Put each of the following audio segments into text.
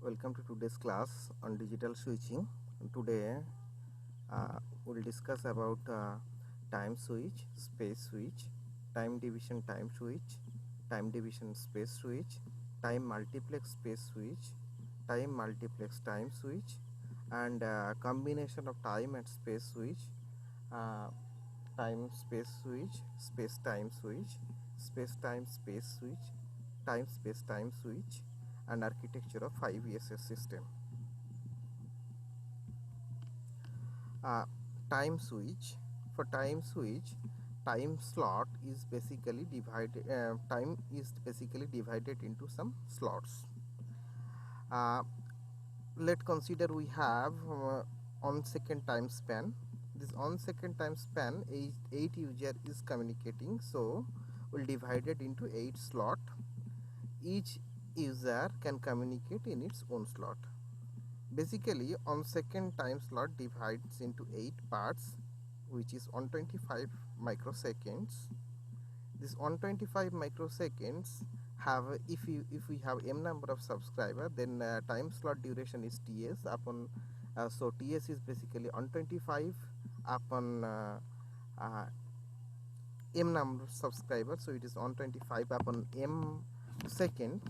Welcome to today's class on digital switching. Today we'll discuss about time switch, space switch, time division time switch, time division space switch, time multiplex space switch, time multiplex time switch, and combination of time and space switch, uh, time space switch, space time switch, space time space switch, time space time switch, and architecture of 5 ESS system. uh, Time switch. For time switch, time slot is basically divided time is basically divided into some slots. uh, let's consider we have on second time span. This on second time span, eight user is communicating, so we'll divide it into 8 slot. Each user can communicate in its own slot. Basically, on second time slot divides into 8 parts, which is 125 microseconds. This 125 microseconds have, if we have m number of subscriber, then time slot duration is ts upon so ts is basically 125 upon m number of subscribers, so it is 125 upon m second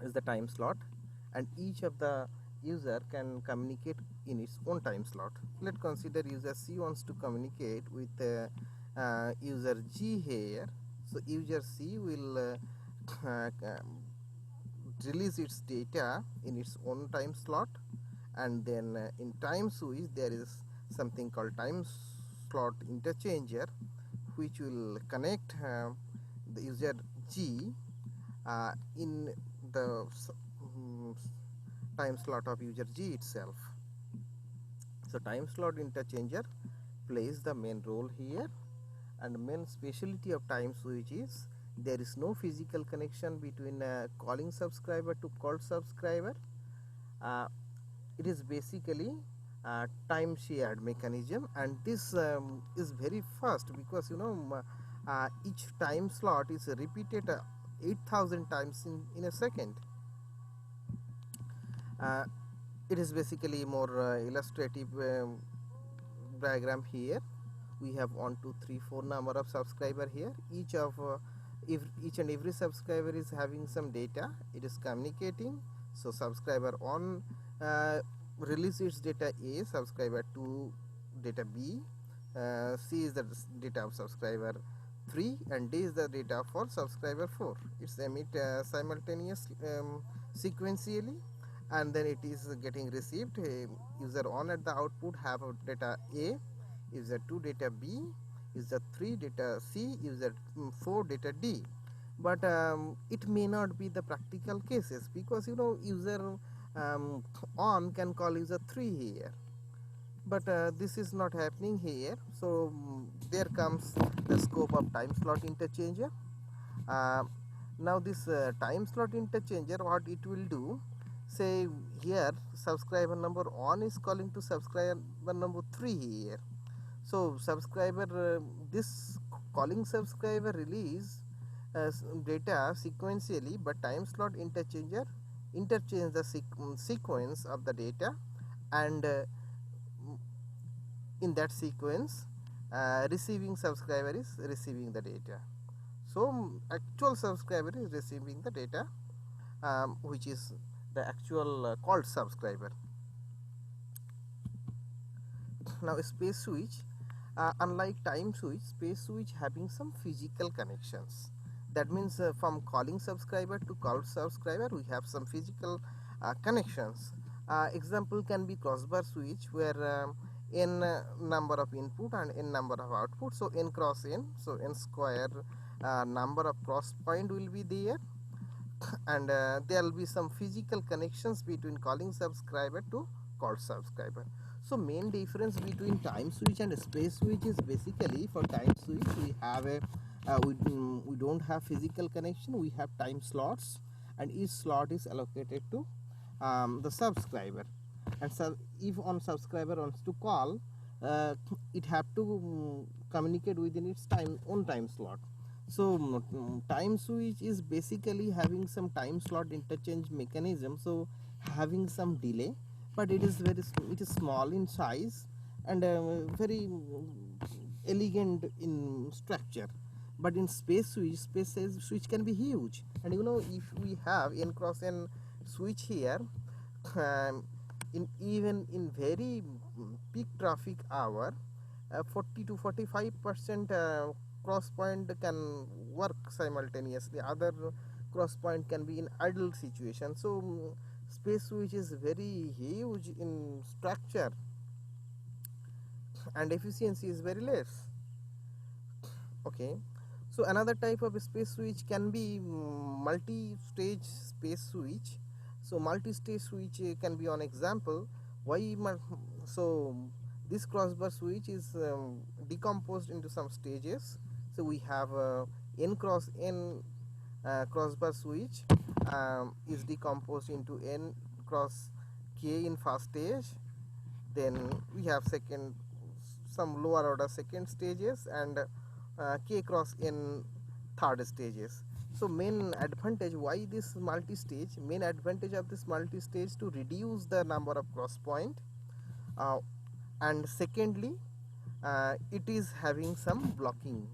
is the time slot, and each of the user can communicate in its own time slot. Let's consider user C wants to communicate with user G here. So user C will release its data in its own time slot, and then in time switch there is something called time slot interchanger, which will connect the user G in the time slot of user G itself. So time slot interchanger plays the main role here, and main specialty of time switch is there is no physical connection between calling subscriber to called subscriber. It is basically time shared mechanism, and this is very fast because each time slot is repeated 8,000 times in a second. It is basically more illustrative diagram here. We have 1 2 3 4 number of subscriber here. If each and every subscriber is having some data, it is communicating. So subscriber 1 release its data A, subscriber 2 data B, C is the data of subscriber 3, and D is the data for subscriber 4. It's emit simultaneously sequentially, and then it is getting received. User 1 at the output have data A, user 2 data B, user 3 data C, user 4 data D. But it may not be the practical cases, because user on can call user 3 here, but this is not happening here. So there comes the scope of time slot interchanger. Now this time slot interchanger, what it will do, say here subscriber number 1 is calling to subscriber number 3 here. So subscriber this calling subscriber release data sequentially, but time slot interchanger interchange the sequence of the data, and in that sequence receiving subscriber is receiving the data. So actual subscriber is receiving the data, which is the actual called subscriber. Now space switch, unlike time switch, space switch having some physical connections. That means from calling subscriber to called subscriber we have some physical connections. Example can be crossbar switch, where n number of input and n number of output, so n cross n, so n square number of cross point will be there, and there will be some physical connections between calling subscriber to called subscriber. So main difference between time switch and space switch is basically, for time switch we have a we don't have physical connection, we have time slots, and each slot is allocated to the subscriber, and so if on subscriber wants to call, it have to communicate within its own time slot. So time switch is basically having some time slot interchange mechanism, so having some delay, but it is it is small in size and very elegant in structure. But in space switch, switch can be huge, and you know, if we have n cross n switch here, um, in even in very peak traffic hour, 40 to 45% cross point can work simultaneously. Other cross point can be in idle situation. So space switch is very huge in structure and efficiency is very less. Okay, so another type of space switch can be multi-stage space switch. So multi-stage switch can be an example. Why? So this crossbar switch is decomposed into some stages. So we have n cross n crossbar switch is decomposed into n cross k in first stage. Then we have some lower order second stages, and k cross n third stages. So main advantage, why this multi-stage, main advantage of this multi-stage to reduce the number of cross point, and secondly it is having some blocking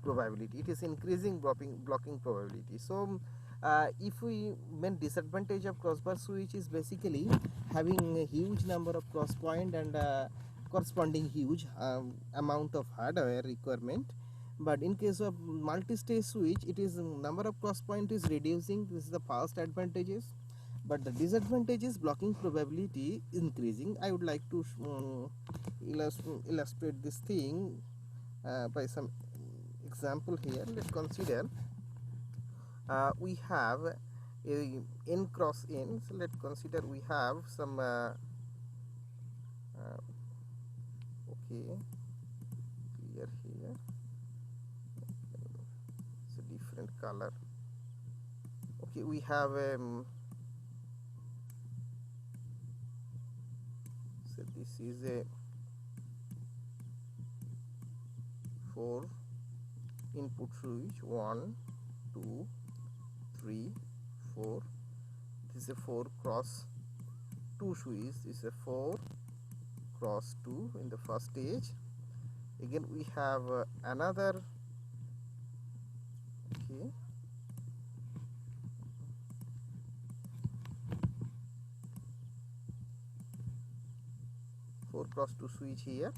probability. It is increasing blocking probability. So if we, main disadvantage of crossbar switch is basically having a huge number of cross point and corresponding huge amount of hardware requirement. But in case of multi-stage switch, it is number of cross point is reducing. This is the first advantages, but the disadvantage is blocking probability increasing. I would like to illustrate this thing by some example here. Let's consider we have a n cross n. So let's consider we have some okay, clear here, it's a different color. Okay, we have so this is a 4 input switch, 1 2 3 4. This is a 4 cross 2 switch. This is a 4 cross 2 in the first stage. Again we have another, okay, four cross 2 switch here.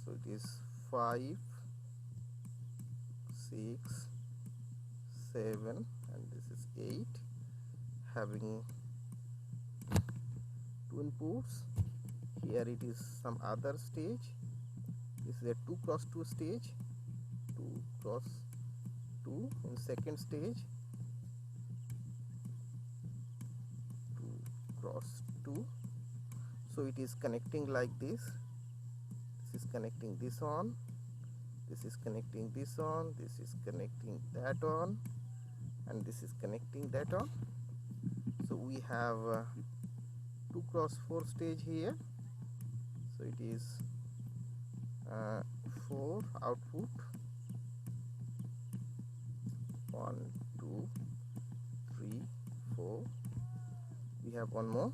So it is 5 6 7 and this is 8, having 2 inputs. Here it is some other stage. This is a 2 cross 2 stage, 2 cross 2 in second stage, 2 cross 2. So it is connecting like this. This is connecting this on, this is connecting this on, this is connecting that on, and this is connecting that on. So we have 2 cross 4 stage here. So it is 4 output, 1 2 3 4. We have one more,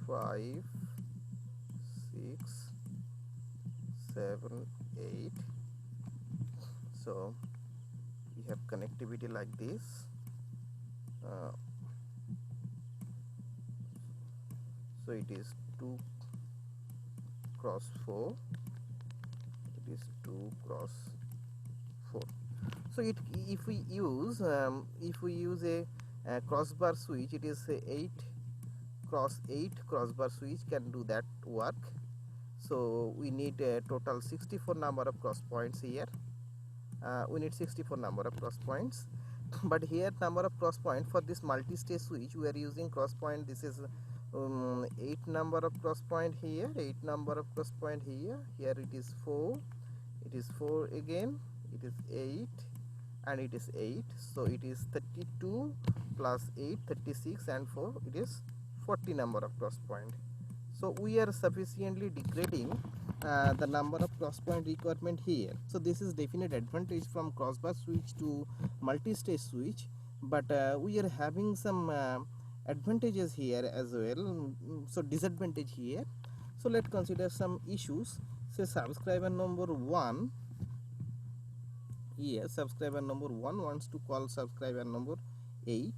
5 6 7 8. So we have connectivity like this. So it is 2 cross 4, it is 2 cross 4. So if we use a crossbar switch, it is a 8 cross 8 crossbar switch can do that work. So we need a total 64 number of cross points here. We need 64 number of cross points. But here number of cross point for this multi-stage switch we are using cross point. This is 8 number of cross point here, 8 number of cross point here. Here it is 4, it is 4 again, it is 8, and it is 8, so it is 32 plus 8, 36, and 4, it is 40 number of cross point. So we are sufficiently degrading the number of cross point requirement here. So this is definite advantage from crossbar switch to multi-stage switch, but we are having some advantages here as well, so disadvantage here. So let's consider some issues. Say subscriber number 1 here, subscriber number 1 wants to call subscriber number 8,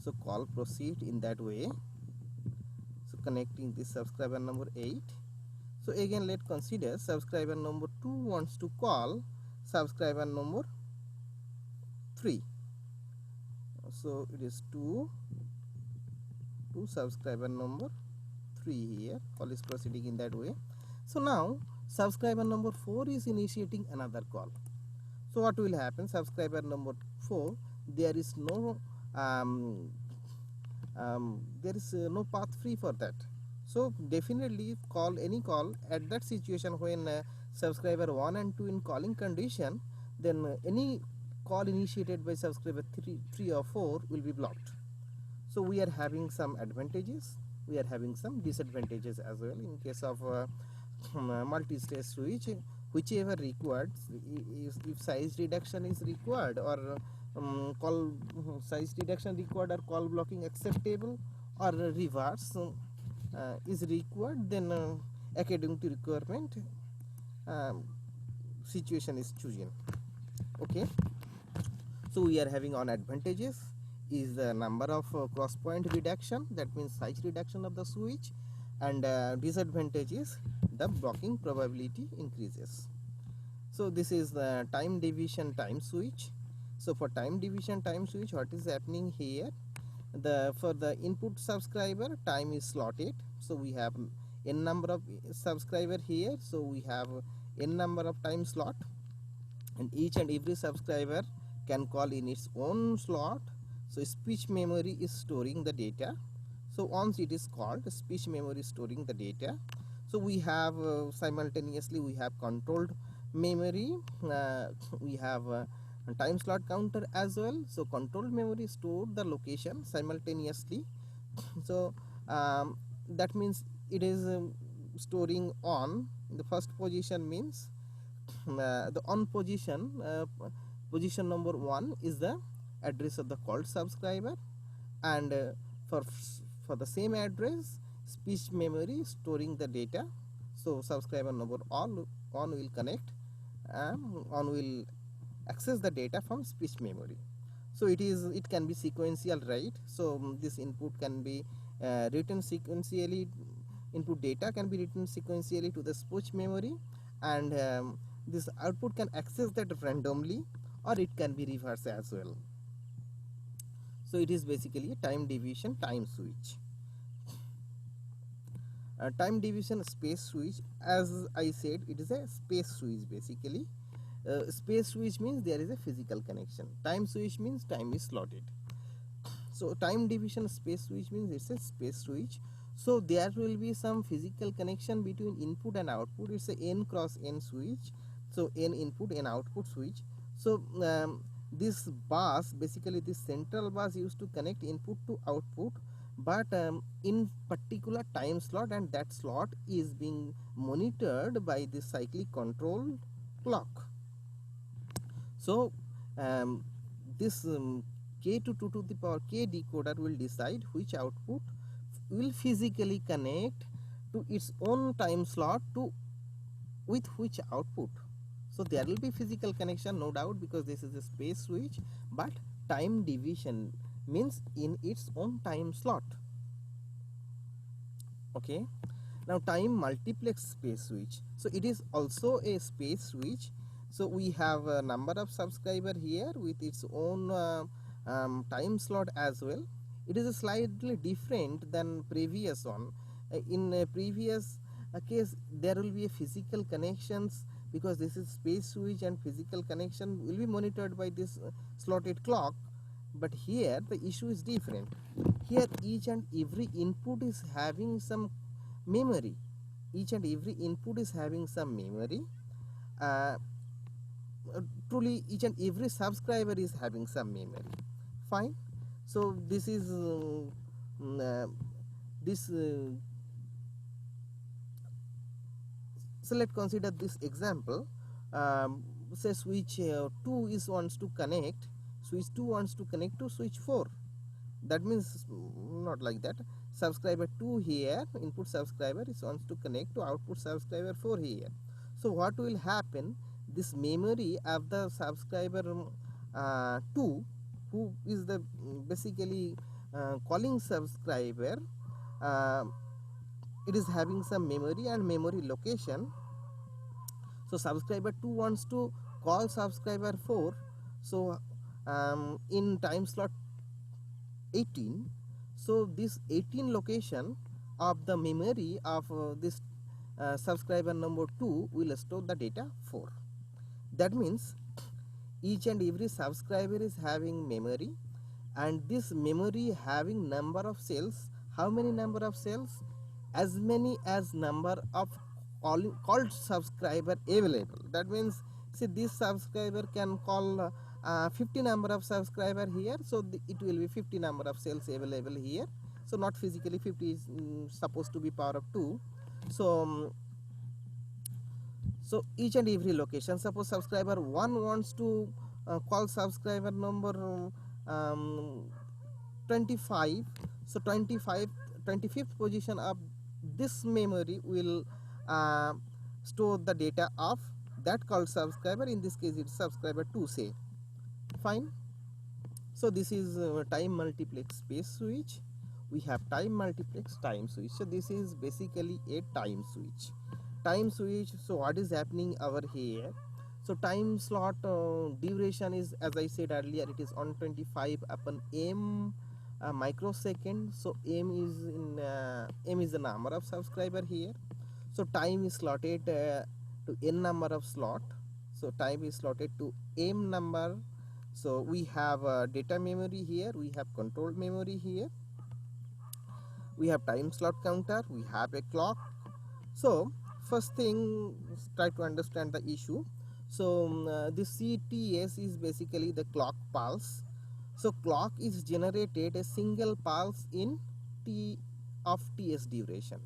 so call proceed in that way. So connecting this subscriber number 8. So again let's consider subscriber number 2 wants to call subscriber number 3. So it is 2 to subscriber number 3 here, call is proceeding in that way. So now subscriber number 4 is initiating another call. So what will happen? Subscriber number 4, there is no no path free for that. So definitely call any call at that situation when subscriber 1 and 2 in calling condition, then any call initiated by subscriber 3 or 4 will be blocked. So we are having some advantages, we are having some disadvantages as well in case of multi-stage switch. Whichever required, if size reduction is required, or call size reduction required, or call blocking acceptable, or reverse is required, then according to requirement situation is chosen. Okay, so we are having on advantages is the number of cross point reduction, that means size reduction of the switch, and disadvantage is the blocking probability increases. So this is the time division time switch. So for time division time switch, what is happening here, for the input subscriber, time is slotted. So we have n number of subscriber here, so we have n number of time slot, and each and every subscriber can call in its own slot. So speech memory is storing the data. So once it is called, speech memory is storing the data. So we have simultaneously we have controlled memory, we have time slot counter as well. So controlled memory stored the location simultaneously. So that means it is storing on the first position, means the on position, position number 1 is the address of the called subscriber, and for the same address speech memory storing the data. So subscriber number on will connect, on will access the data from speech memory. So it can be sequential, right? So this input can be written sequentially, input data can be written sequentially to the speech memory, and this output can access that randomly, or it can be reversed as well. So it is basically a time division time switch. Time division space switch, as I said, it is a space switch basically. Space switch means there is a physical connection. Time switch means time is slotted. So time division space switch means it's a space switch. So there will be some physical connection between input and output. It's a n cross n switch. So n input, n output switch. So this bus, basically this central bus used to connect input to output, but in particular time slot, and that slot is being monitored by the cyclic control clock. So this k to 2 to the power k decoder will decide which output will physically connect to its own time slot with which output. So there will be physical connection, no doubt, because this is a space switch, but time division means in its own time slot. Okay, now time multiplex space switch. So it is also a space switch. So we have a number of subscriber here with its own time slot as well. It is slightly different than previous one. In a previous case, there will be a physical connections, because this is space switch and physical connection will be monitored by this slotted clock. But here the issue is different. Here each and every input is having some memory. Each and every input is having some memory truly each and every subscriber is having some memory. Fine. So this is this so let's consider this example. Say switch 2 is wants to connect, switch 2 wants to connect to switch 4. That means not like that. Subscriber 2 here, input subscriber is wants to connect to output subscriber 4 here. So what will happen, this memory of the subscriber 2, who is the basically calling subscriber, uh, it is having some memory and memory location. So subscriber 2 wants to call subscriber 4. So in time slot 18, so this 18 location of the memory of this subscriber number 2 will store the data 4. That means each and every subscriber is having memory, and this memory having number of cells. How many number of cells? As many as number of called subscriber available. That means, see, this subscriber can call 50 number of subscriber here, so it will be 50 number of cells available here. So not physically 50 is supposed to be power of 2. So so each and every location, suppose subscriber 1 wants to call subscriber number 25. So 25th position of this memory will uh, store the data of that called subscriber. In this case it's subscriber 2, say. Fine. So this is time multiplex space switch. We have time multiplex time switch. So this is basically a time switch. Time switch. So what is happening over here? So time slot duration is, as I said earlier, it is 125 upon m microsecond. So m is the number of subscriber here. So time is slotted to n number of slot. So time is slotted to m number. So we have data memory here, we have control memory here, we have time slot counter, we have a clock. So first thing, try to understand the issue. So the CTS is basically the clock pulse. So clock is generated a single pulse in t of ts duration.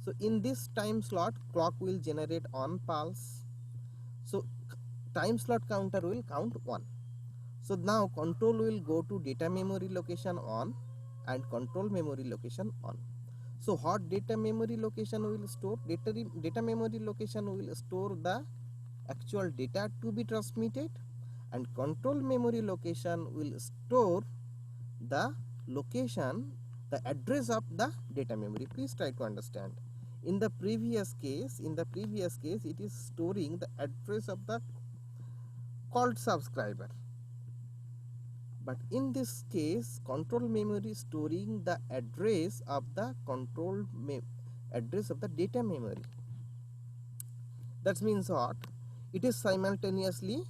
So in this time slot, clock will generate on pulse. So time slot counter will count 1. So now control will go to data memory location on and control memory location on. So what data memory location will store? Data memory location will store the actual data to be transmitted, and control memory location will store the location, the address of the data memory. Please try to understand. In the previous case, it is storing the address of the called subscriber. But in this case, control memory is storing the address of the address of the data memory. That means what? It is simultaneously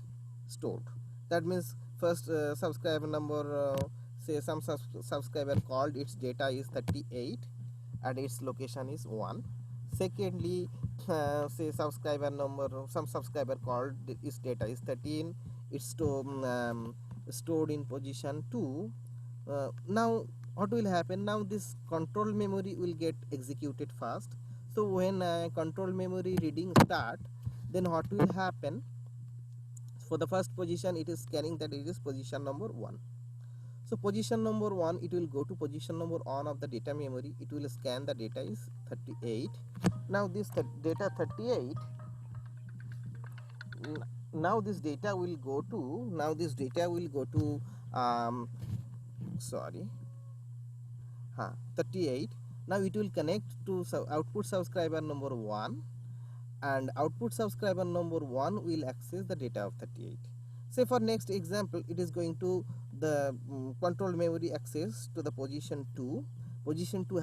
stored. That means first subscriber number, say some subscriber called, its data is 38 and its location is 1. Secondly, say subscriber number, some subscriber called, its data is 13, it's stored in position 2. Now what will happen? Now this control memory will get executed fast. So when control memory reading start, then what will happen? For the first position, it is scanning that it is position number 1. So position number 1, it will go to position number 1 of the data memory. It will scan the data is 38. Now this data 38, now this data will go to sorry 38. Now it will connect to output subscriber number 1, and output subscriber number 1 will access the data of 38. Say for next example, it is going to the control memory access to the position 2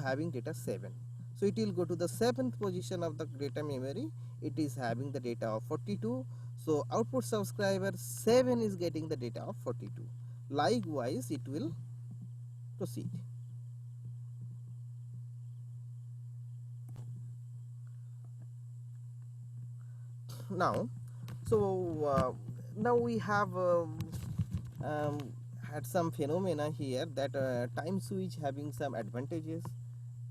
having data 7. So it will go to the 7th position of the data memory. It is having the data of 42. So output subscriber 7 is getting the data of 42. Likewise, it will proceed. Now, so now we have um, had some phenomena here that time switch having some advantages,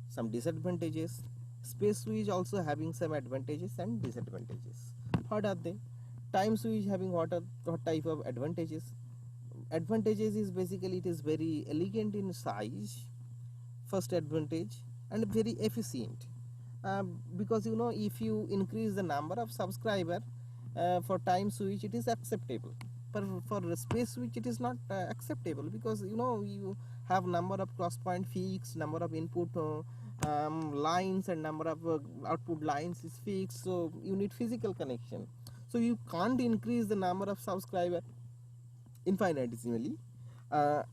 some disadvantages. Space switch also having some advantages and disadvantages. What are they? Time switch having what type of advantages? Advantages is basically it is very elegant in size, first advantage, and very efficient. Because you know, if you increase the number of subscriber for time switch, it is acceptable. But for space switch, it is not acceptable, because you know, you have number of cross point fixed, number of input lines, and number of output lines is fixed, so you need physical connection. So you can't increase the number of subscriber infinitesimally, uh,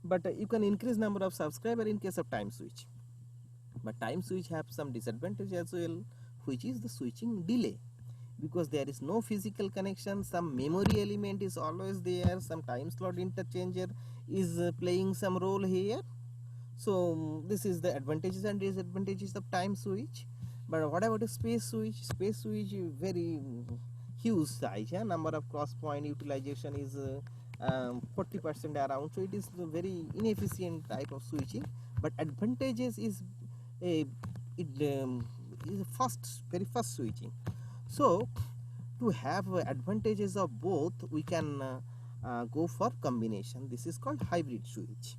but you can increase number of subscriber in case of time switch. But time switch have some disadvantage as well, which is the switching delay, because there is no physical connection, some memory element is always there, some time slot interchanger is playing some role here. So this is the advantages and disadvantages of time switch. But what about a space switch? Space switch very huge size, number of cross point utilization is 40% around, so it is a very inefficient type of switching. But advantages is a it is a very fast switching. So to have advantages of both, we can go for combination. This is called hybrid switch.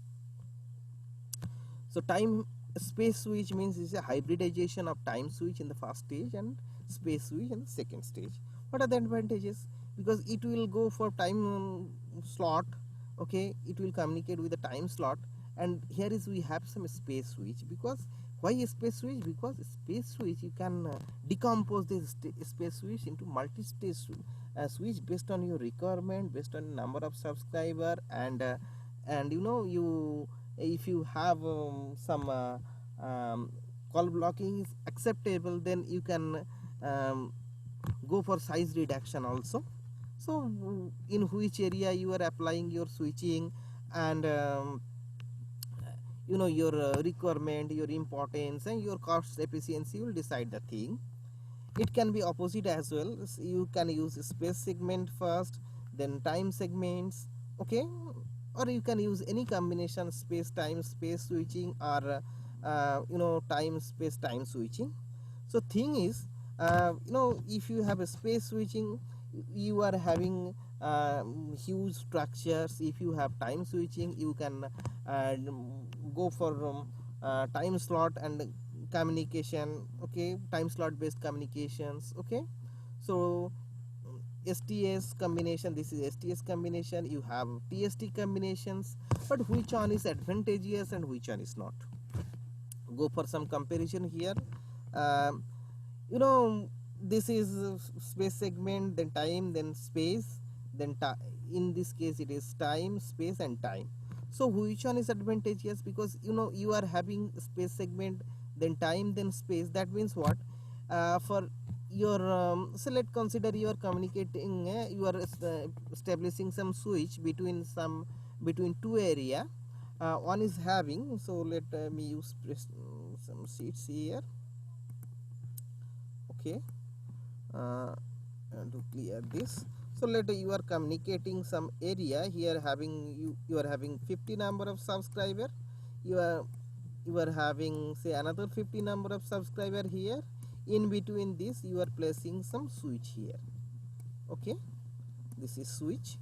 So time space switch means is a hybridization of time switch in the first stage and space switch in the second stage. What are the advantages? Because it will go for time slot, okay, it will communicate with the time slot, and here is we have some space switch. Because why a space switch? Because space switch you can decompose this space switch into multi-stage switch based on your requirement, based on number of subscriber, and you know, you if you have some call blocking is acceptable, then you can go for size reduction also. So in which area you are applying your switching, and you know, your requirement, your importance, and your cost efficiency will decide the thing. It can be opposite as well. You can use space segment first, then time segments, okay, or you can use any combination, space time space switching, or you know, time space time switching. So thing is, you know, if you have a space switching, you are having huge structures. If you have time switching, you can go for time slot and communication, okay, time slot based communications, okay. So STS combination, this is STS combination, you have TST combinations, but which one is advantageous and which one is not? Go for some comparison here. You know, this is space segment, then time, then space, then in this case it is time, space, and time. So which one is advantageous? Because you know, you are having space segment, then time, then space. That means what? For your so let's consider you are communicating, you are establishing some switch between two area. One is having, so let me use some sheets here, okay, and to clear this. So let you are communicating some area here, having you are having 50 number of subscriber, you are having say another 50 number of subscriber here. In between this you are placing some switch here, okay, this is switch.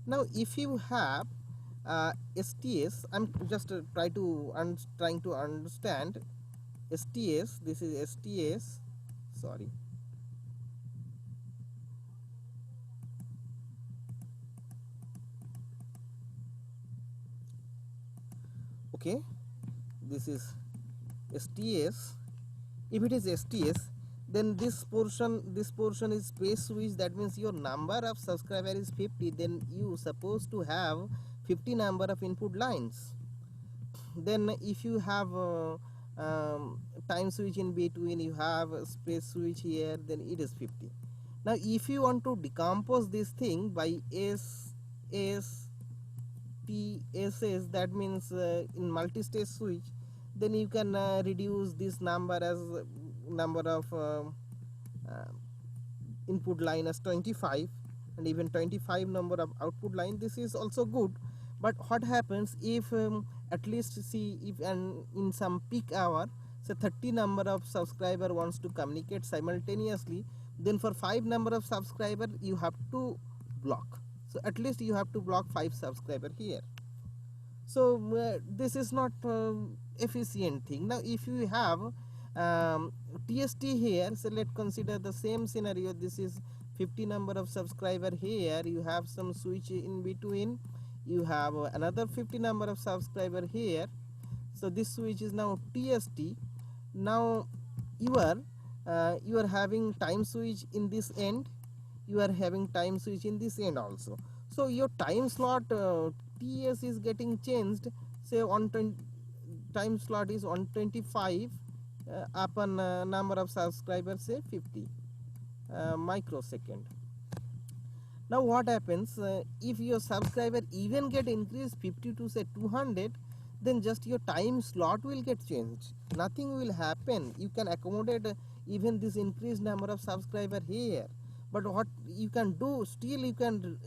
Now if you have STS, I'm just trying to understand STS. This is STS, sorry, okay, this is STS. If it is STS, then this portion is space switch. That means your number of subscriber is 50, then you supposed to have 50 number of input lines. Then if you have time switch in between, you have a space switch here, then it is 50. Now if you want to decompose this thing by SSTSS, that means in multi-stage switch, then you can reduce this number as number of input line as 25, and even 25 number of output line. This is also good, but what happens if at least see if in some peak hour, say 30 number of subscriber wants to communicate simultaneously, then for 5 number of subscriber you have to block. So at least you have to block 5 subscriber here. So this is not efficient thing. Now if you have TST here, so let's consider the same scenario. This is 50 number of subscriber here, you have some switch in between, you have another 50 number of subscriber here. So this switch is now TST. Now you are having time switch in this end, you are having time switch in this end also. So your time slot TS is getting changed, say on time slot is 125 upon number of subscribers, say 50 microsecond. Now what happens if your subscriber even get increased 50 to say 200, then just your time slot will get changed, nothing will happen. You can accommodate even this increased number of subscriber here, but what you can do, still you can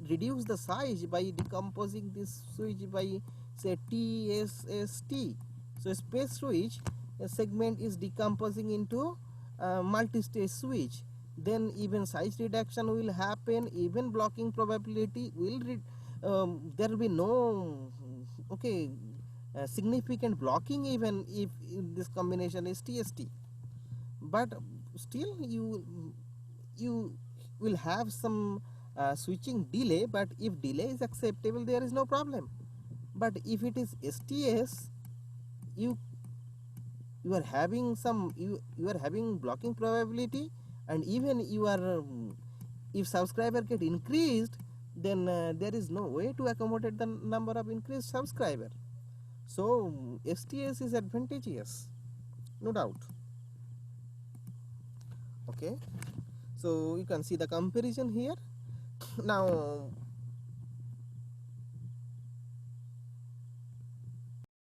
reduce the size by decomposing this switch by say TSST. So space switch segment is decomposing into multi-stage switch, then even size reduction will happen, even blocking probability will there will be no significant blocking even if this combination is TST. But still you will have some switching delay, but if delay is acceptable, there is no problem. But if it is STS, you are having some you are having blocking probability, and even you are if subscriber get increased, then there is no way to accommodate the number of increased subscriber. So STS is advantageous, no doubt. Okay, so you can see the comparison here. Now